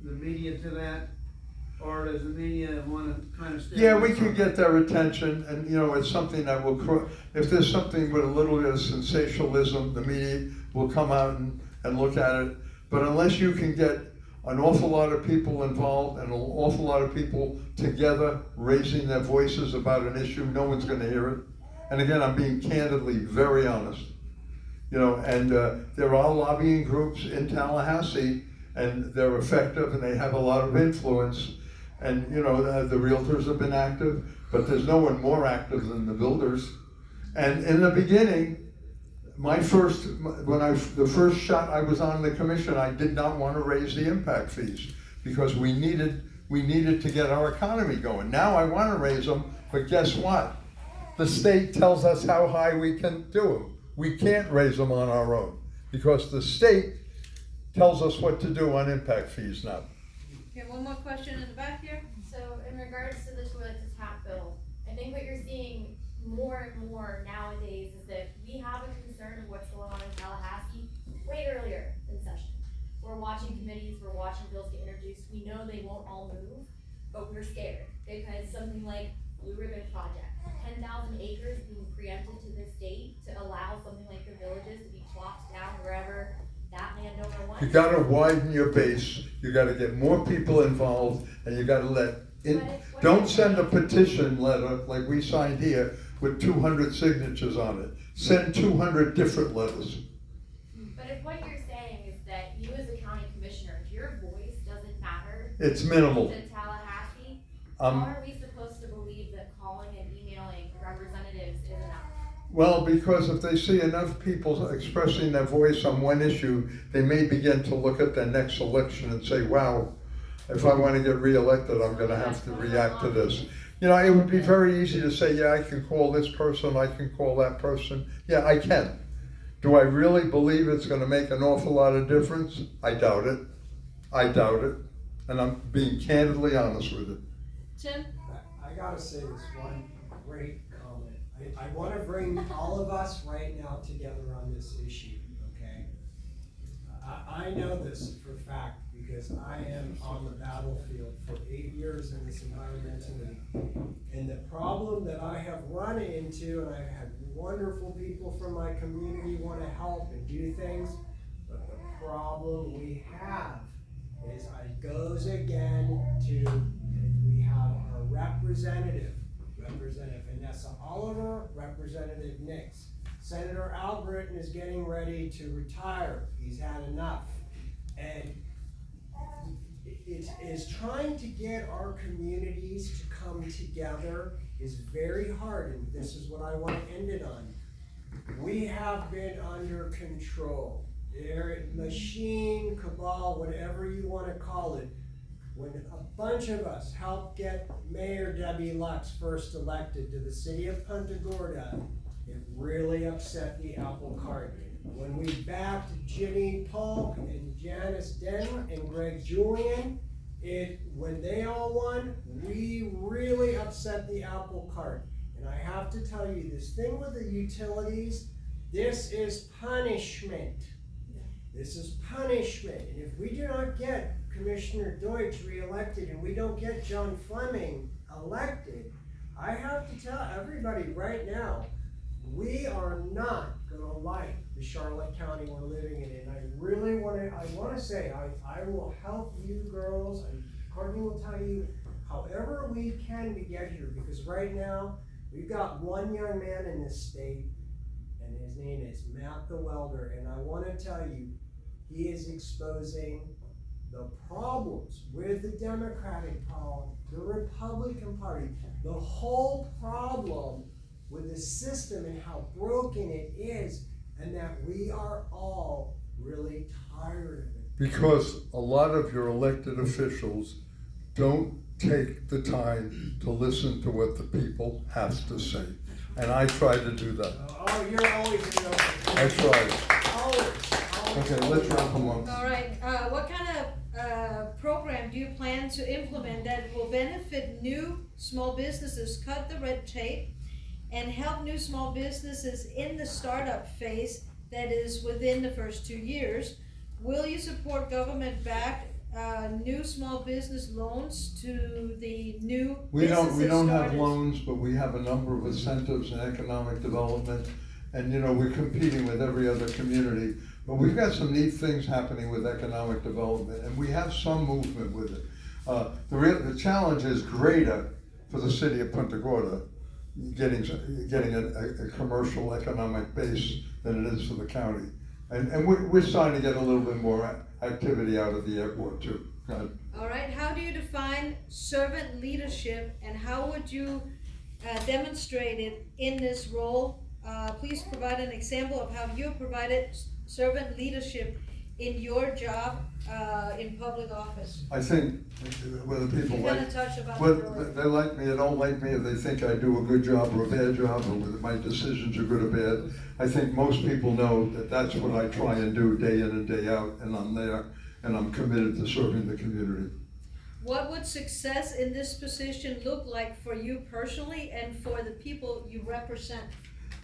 media to that? Or does the media want to kind of stay? Yeah, we can get their attention, and it's something that will, if there's something with a little bit of sensationalism, the media will come out and look at it. But unless you can get an awful lot of people involved and an awful lot of people together raising their voices about an issue, no one's gonna hear it. And again, I'm being candidly very honest. And there are lobbying groups in Tallahassee, and they're effective and they have a lot of influence. And the realtors have been active, but there's no one more active than the builders. And in the beginning, the first shot I was on the commission, I did not want to raise the impact fees because we needed to get our economy going. Now I want to raise them, but guess what? The state tells us how high we can do them. We can't raise them on our own because the state tells us what to do on impact fees now. Okay, one more question in the back here. So in regards to the toilet to tap bill, I think what you're seeing more and more nowadays is that we have a concern of what's going on in Tallahassee way earlier in session. We're watching committees, we're watching bills get introduced. We know they won't all move, but we're scared because something like Blue Ribbon Project, 10,000 acres being preempted to this date to allow something like the villages to be plopped down wherever that landowner wants. You gotta widen your base, you gotta get more people involved, and you gotta don't send a petition letter like we signed here with 200 signatures on it. Send 200 different letters. But if what you're saying is that you as a county commissioner, if your voice doesn't matter It's minimal. to Tallahassee, how are we supposed to believe that calling and emailing representatives is enough? Well, because if they see enough people expressing their voice on one issue, they may begin to look at the next election and say, wow, if I want to get reelected, I'm going to have to react to this. It would be very easy to say, yeah, I can call this person, I can call that person. Yeah, I can. Do I really believe it's going to make an awful lot of difference? I doubt it. And I'm being candidly honest with it. Tim? I gotta say this one great comment. I wanna bring all of us right now together on this issue, okay? I know this for a fact because I am on the battlefield for 8 years in this environmental league. And the problem that I have run into, and I've had wonderful people from my community want to help and do things, but the problem we have is it goes again to, we have our Representative Vanessa Oliver, Representative Nix. Senator Al Britton is getting ready to retire. He's had enough. And it is trying to get our communities to come together is very hard, and this is what I want to end it on. We have been under control. Machine, cabal, whatever you want to call it. When a bunch of us helped get Mayor Debbie Lux first elected to the city of Punta Gorda, it really upset the apple cart. When we backed Jimmy Polk and Janice Denver and Greg Julian, when they all won, we really upset the apple cart. And I have to tell you, this thing with the utilities, this is punishment. This is punishment. And if we do not get Commissioner Deutsch reelected and we don't get John Fleming elected, I have to tell everybody right now, we are not gonna like the Charlotte County we're living in. And I really wanna say, I will help you girls, and Courtney will tell you, however we can to get here, because right now, we've got one young man in this state, and his name is Matt the Welder, and I wanna tell you, he is exposing the problems with the Democratic Party, the Republican Party, the whole problem with the system and how broken it is, and that we are all really tired of it. Because a lot of your elected officials don't take the time to listen to what the people have to say. And I try to do that. Oh, you're always in the I try. Always. Okay, let's wrap them up. All right, what kind of program do you plan to implement that will benefit new small businesses, cut the red tape, and help new small businesses in the startup phase that is within the first 2 years? Will you support government-backed new small business loans to the new We don't have starters? loans, but we have a number of incentives in economic development. And we're competing with every other community. But we've got some neat things happening with economic development, and we have some movement with it. The challenge is greater for the city of Punta Gorda, getting a commercial economic base than it is for the county. And we're starting to get a little bit more activity out of the airport too. Go ahead. All right, how do you define servant leadership, and how would you demonstrate it in this role? Please provide an example of how you provided servant leadership in your job in public office. I think whether people You're gonna touch about whether it earlier. they like me or don't like me, if they think I do a good job or a bad job, or whether my decisions are good or bad, I think most people know that that's what I try and do day in and day out, and I'm there, and I'm committed to serving the community. What would success in this position look like for you personally and for the people you represent?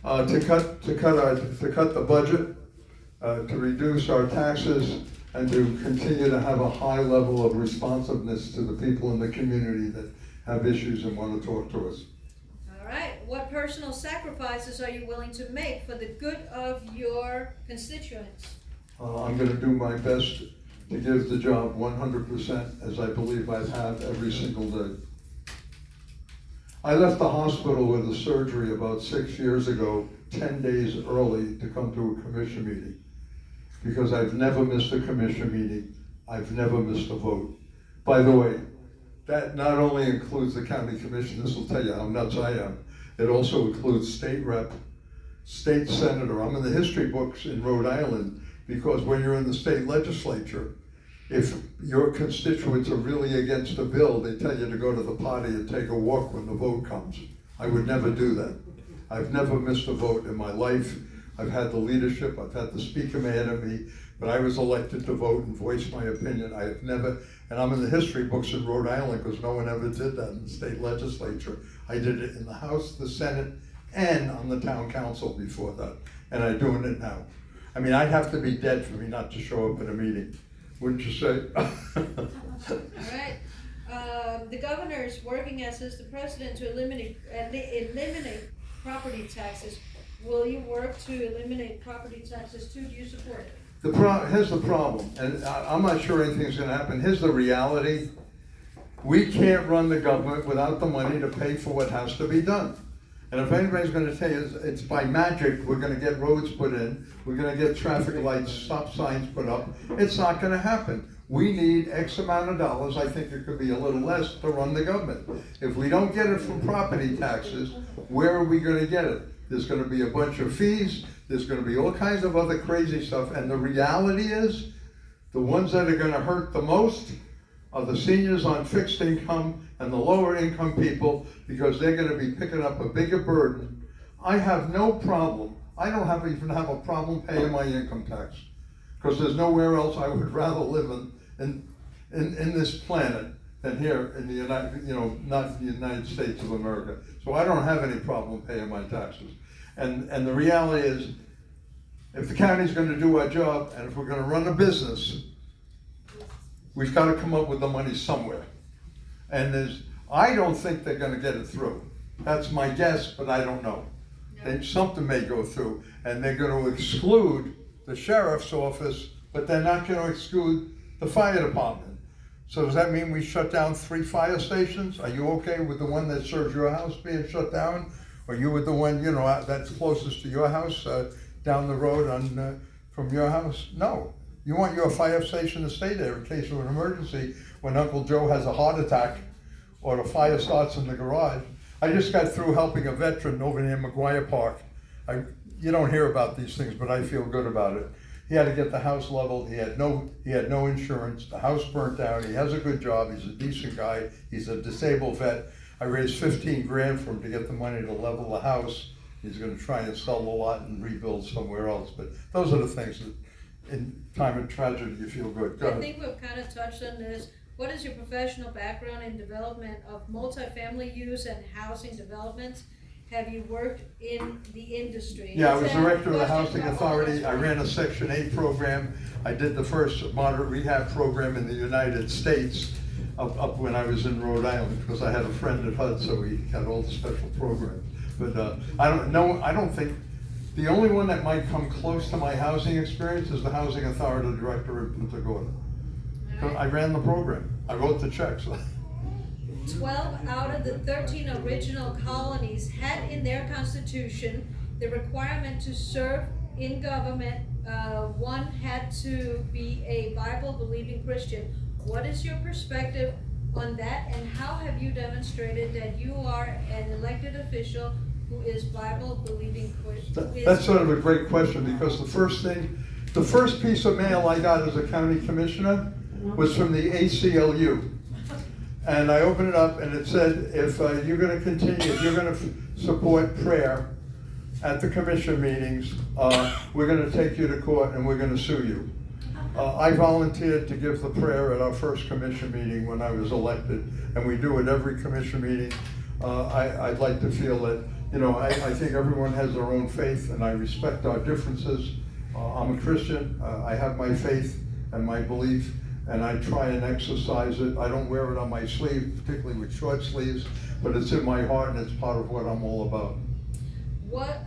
To cut the budget, to reduce our taxes, and to continue to have a high level of responsiveness to the people in the community that have issues and want to talk to us. All right, what personal sacrifices are you willing to make for the good of your constituents? I'm going to do my best to give the job 100%, as I believe I've had every single day. I left the hospital with a surgery about 6 years ago, 10 days early, to come to a commission meeting. Because I've never missed a commission meeting, I've never missed a vote. By the way, that not only includes the county commission, this will tell you how nuts I am, it also includes state rep, state senator. I'm in the history books in Rhode Island, because when you're in the state legislature, if your constituents are really against a bill, they tell you to go to the party and take a walk when the vote comes. I would never do that. I've never missed a vote in my life. I've had the leadership, I've had the speaker mad at me, but I was elected to vote and voice my opinion. I have never, and I'm in the history books in Rhode Island because no one ever did that in the state legislature. I did it in the House, the Senate, and on the town council before that, and I'm doing it now. I mean, I'd have to be dead for me not to show up at a meeting, wouldn't you say? All right, the governor is working as is the president to eliminate property taxes. Will you work to eliminate property taxes too? Do you support it? Here's the problem, and I'm not sure anything's gonna happen. Here's the reality. We can't run the government without the money to pay for what has to be done. And if anybody's gonna tell you it's by magic, we're gonna get roads put in, we're gonna get traffic lights, stop signs put up, it's not gonna happen. We need X amount of dollars, I think it could be a little less, to run the government. If we don't get it from property taxes, where are we gonna get it? There's gonna be a bunch of fees, there's gonna be all kinds of other crazy stuff, and the reality is, the ones that are gonna hurt the most are the seniors on fixed income and the lower income people, because they're gonna be picking up a bigger burden I have no problem, I don't even have a problem paying my income tax. Because there's nowhere else I would rather live in this planet than here in the not the United States of America. So I don't have any problem paying my taxes. And the reality is, if the county's gonna do our job, and if we're gonna run a business, we've gotta come up with the money somewhere. And I don't think they're gonna get it through. That's my guess, but I don't know. Something may go through, and they're gonna exclude the sheriff's office, but they're not gonna exclude the fire department. So does that mean we shut down 3 fire stations? Are you okay with the one that serves your house being shut down? Or you with the one, that's closest to your house, down the road from your house? No. You want your fire station to stay there in case of an emergency when Uncle Joe has a heart attack or the fire starts in the garage. I just got through helping a veteran over near McGuire Park. You don't hear about these things, but I feel good about it. He had to get the house leveled. He had no insurance. The house burnt down. He has a good job. He's a decent guy. He's a disabled vet. I raised 15 grand for him to get the money to level the house. He's going to try and sell the lot and rebuild somewhere else. But those are the things that, in time of tragedy, you feel good. Go ahead. I think we've kind of touched on this. What is your professional background in development of multifamily use and housing developments? Have you worked in the industry? Yeah, I was director of the Housing Authority. I ran a Section 8 program. I did the first moderate rehab program in the United States up when I was in Rhode Island, because I had a friend at HUD, so we had all the special programs. But I don't think, the only one that might come close to my housing experience is the Housing Authority Director in Punta Gorda. So I ran the program. I wrote the checks. 12 out of the 13 original colonies had in their constitution the requirement to serve in government. One had to be a Bible-believing Christian. What is your perspective on that, and how have you demonstrated that you are an elected official who is Bible-believing Christian? That's sort of a great question, because the first piece of mail I got as a county commissioner was from the ACLU. And I opened it up and it said, if you're going to continue, if you're going to support prayer at the commission meetings, we're going to take you to court and we're going to sue you. I volunteered to give the prayer at our first commission meeting when I was elected, and we do it every commission meeting. I'd like to feel that, I think everyone has their own faith, and I respect our differences. I'm a Christian. I have my faith and my belief, and I try and exercise it. I don't wear it on my sleeve, particularly with short sleeves, but it's in my heart and it's part of what I'm all about. What?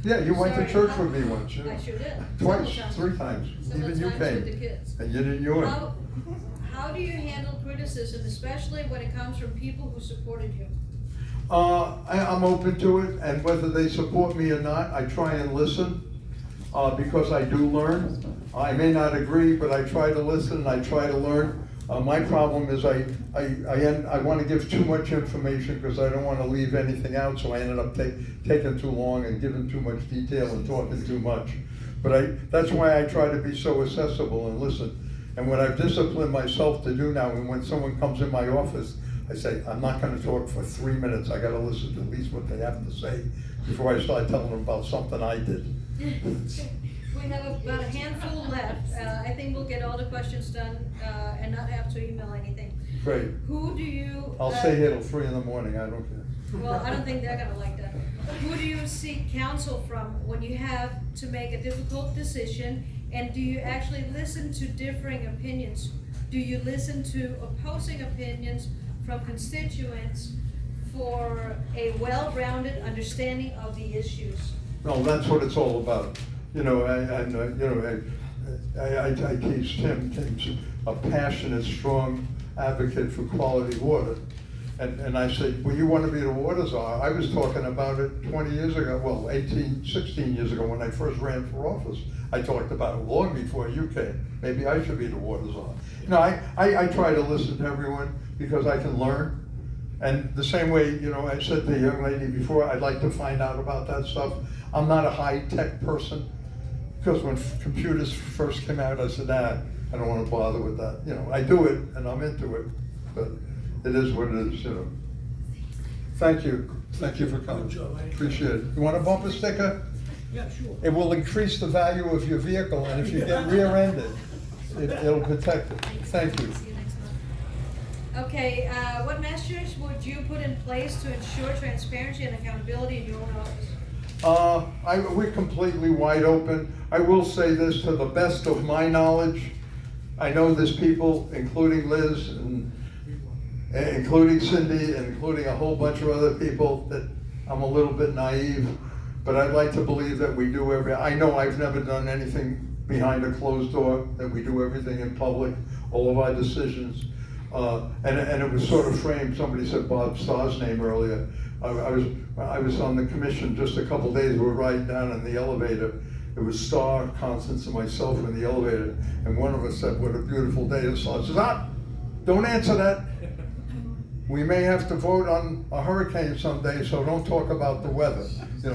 Yeah, you went to church with me once. I sure did. Twice, 3 times. Even you came. With the kids. And you didn't join. How do you handle criticism, especially when it comes from people who supported you? I'm open to it, and whether they support me or not, I try and listen, because I do learn. I may not agree, but I try to listen and I try to learn. My problem is I want to give too much information because I don't want to leave anything out, so I ended up taking too long and giving too much detail and talking too much. But that's why I try to be so accessible and listen. And what I've disciplined myself to do now, and when someone comes in my office, I say, I'm not going to talk for 3 minutes. I got to listen to at least what they have to say before I start telling them about something I did. We have about a handful left. I think we'll get all the questions done and not have to email anything. Great. Who do you... I'll stay here till 3 in the morning. I don't care. Well, I don't think they're going to like that. Who do you seek counsel from when you have to make a difficult decision? And do you actually listen to differing opinions? Do you listen to opposing opinions from constituents for a well-rounded understanding of the issues? No, that's what it's all about. I teach Tim. Tim's a passionate, strong advocate for quality water. And I said, well, you want to be the water czar? I was talking about it 20 years ago, well, 16 years ago when I first ran for office. I talked about it long before you came. Maybe I should be the water czar. I try to listen to everyone because I can learn. And the same way, I said to the young lady before, I'd like to find out about that stuff. I'm not a high-tech person, because when computers first came out, I said, I don't want to bother with that. I do it, and I'm into it, but it is what it is, Thank you for coming. Good job. Appreciate it. You want a bumper sticker? Yeah, sure. It will increase the value of your vehicle, and if you get rear-ended, it'll protect it. Thank you. See you next month. Okay, what measures would you put in place to ensure transparency and accountability in your own office? We're completely wide open. I will say this, to the best of my knowledge, I know there's people, including Liz, and including Cindy, and including a whole bunch of other people, that I'm a little bit naive, but I'd like to believe that we do I know I've never done anything behind a closed door, that we do everything in public, all of our decisions. And it was sort of framed, somebody said Bob Starr's name earlier. I was on the commission just a couple days, we were riding down in the elevator. It was Starr, Constance, and myself in the elevator, and one of us said, "What a beautiful day." And Starr says, don't answer that. We may have to vote on a hurricane someday, so don't talk about the weather.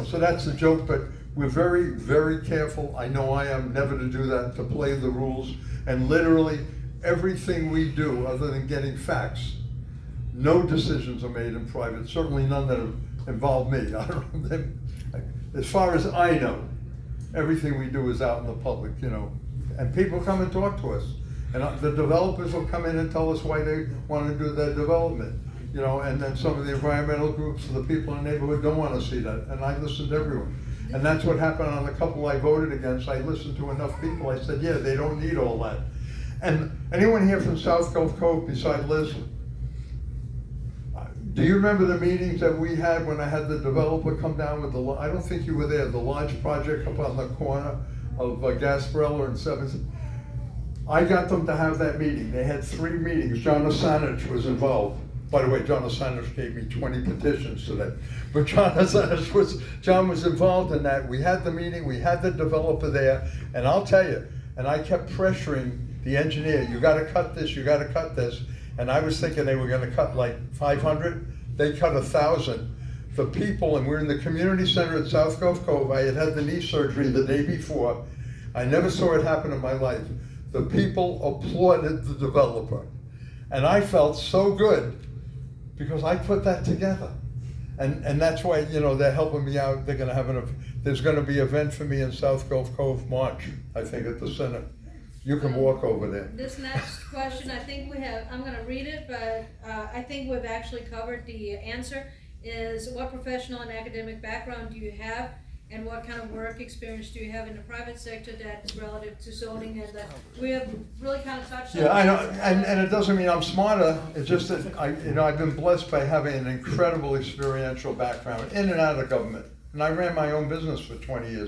So that's the joke, but we're very, very careful. I know I am, never to do that, to play the rules. And literally, everything we do, other than getting facts, no decisions are made in private, certainly none that have involved me. I don't know. As far as I know, everything we do is out in the public, and people come and talk to us. And the developers will come in and tell us why they want to do their development, and then some of the environmental groups, the people in the neighborhood don't want to see that, and I listen to everyone. And that's what happened on the couple I voted against. I listened to enough people, I said, yeah, they don't need all that. And anyone here from South Gulf Cove beside Liz? Do you remember the meetings that we had when I had the developer come down with I don't think you were there, the large project up on the corner of Gasparilla and 7th? I got them to have that meeting. They had 3 meetings. John Osanich was involved. By the way, John Osanich gave me 20 petitions today. But John was involved in that. We had the meeting, we had the developer there, and I'll tell you, and I kept pressuring the engineer, you gotta cut this, you gotta cut this. And I was thinking they were gonna cut like 500. They cut 1,000. The people, and we're in the community center at South Gulf Cove. I had the knee surgery the day before. I never saw it happen in my life. The people applauded the developer. And I felt so good because I put that together. And that's why, they're helping me out. They're gonna have there's gonna be an event for me in South Gulf Cove March, I think, at the center. You can walk over there. This next question, I think I'm gonna read it, but I think we've actually covered the answer, is what professional and academic background do you have? And what kind of work experience do you have in the private sector that is relative to zoning, and that we have really kind of touched on? Yeah, I know, and it doesn't mean I'm smarter. It's just that I've been blessed by having an incredible experiential background in and out of government. And I ran my own business for 20 years.